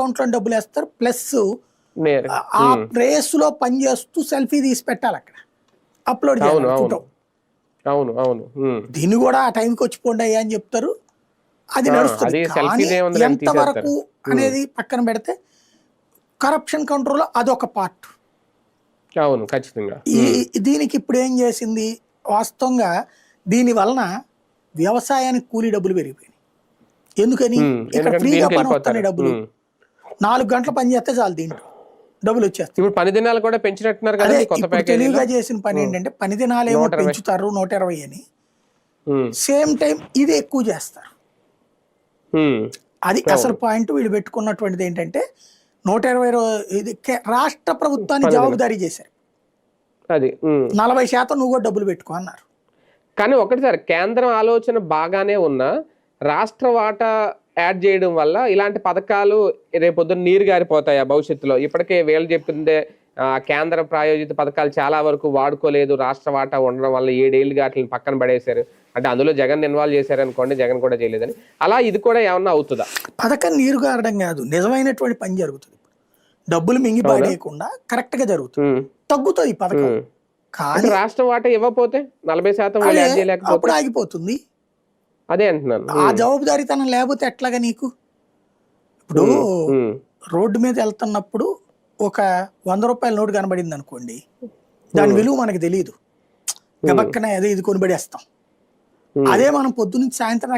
అకౌంట్లో డబ్బులు వేస్తారు, ప్లస్ నేరు. ఆ రేస్ లో పనిచేస్తూ సెల్ఫీ తీసి పెట్టాలి అక్కడ, అప్లోడ్ అవును చేయాలి అవును ఫోటో. అవును అవును దీన్ని కూడా ఆ టైంకి వచ్చిపోండి అయ్యా అని చెప్తారు, అది నడుస్తుంది. అది కానీ సెల్ఫీది ఏముంది ఎంతవరకు అనేది పక్కన పెడితే కరప్షన్ కంట్రోల్ అదొక పార్ట్. అవును ఖచ్చితంగా. దీనికి ఇప్పుడు ఏం చేసింది వాస్తవంగా, దీని వలన వ్యవసాయానికి కూలీ డబ్బులు పెరిగిపోయినాయి. ఎందుకని? ఇక్కడ ఎందుకంటే ఫ్రీగా దీనికి పని వస్తాయి వెళ్ళిపోతారు. డబ్బులు, 4 గంటలు పని చేస్తే చాలు, దీంట్లో డబ్బులు వచ్చేస్తాయి. ఇప్పుడు పని దినాలు కూడా పెంచినట్టున్నారు అదే కదండి కొత్త ఇప్పుడు ప్యాకేజీలో. తెలివిగా చేసిన పని ఏంటంటే, పని దినాలేమో 120. పెంచుతారు 120 అని, సేమ్ టైం ఇది ఎక్కువ చేస్తారు. అది అసలు పాయింట్. వీళ్ళు పెట్టుకున్నటువంటిది ఏంటంటే 120 ఇది రాష్ట్ర ప్రభుత్వాన్ని జవాబుదారీ చేశారు. అది 40% నువ్వు కూడా డబ్బులు పెట్టుకో అన్నారు. కానీ ఒకటి సార్, కేంద్రం ఆలోచన బాగానే ఉన్నా రాష్ట్ర వాటా యాడ్ చేయడం వల్ల ఇలాంటి పథకాలు రేపొద్దున నీరు గారిపోతాయా భవిష్యత్తులో? ఇప్పటికే వీళ్ళు చెప్పిందే కేంద్ర ప్రాయోజిత పథకాలు చాలా వరకు వాడుకోలేదు, రాష్ట్ర వాటా ఉండడం వల్ల 7 ఏళ్ళుగా వాటిని పక్కన పడేశారు. అంటే అందులో జగన్ ఇన్వాల్వ్ చేశారు అనుకోండి, జగన్ కూడా చేయలేదని. అలా ఇది కూడా ఏమన్నా అవుతుందా? పథకం నీరు గారడం కాదు, నిజమైనటువంటి పని జరుగుతుంది. డబ్బులు మింగి పాడేయకుండా కరెక్ట్ గా జరుగుతుంది, తగ్గుతుంది పథకం. కానీ రాష్ట్ర వాటా ఇవ్వకపోతే 40% యాడ్ చేయలేకపోతే అప్పుడు ఆగిపోతుంది. అదే అంటున్నాను. ఆ జవాబుదారీతనం లేకపోతే ఎట్లాగా నీకు? ఇప్పుడు రోడ్డు మీద వెళ్తున్నప్పుడు ఒక 100 రూపాయల నోటు కనబడింది అనుకోండి, దాని విలువ మనకు తెలియదు, గబక్కన అదే ఇది కొనిబడేస్తాం. అదే మనం పొద్దునుంచి సాయంత్రం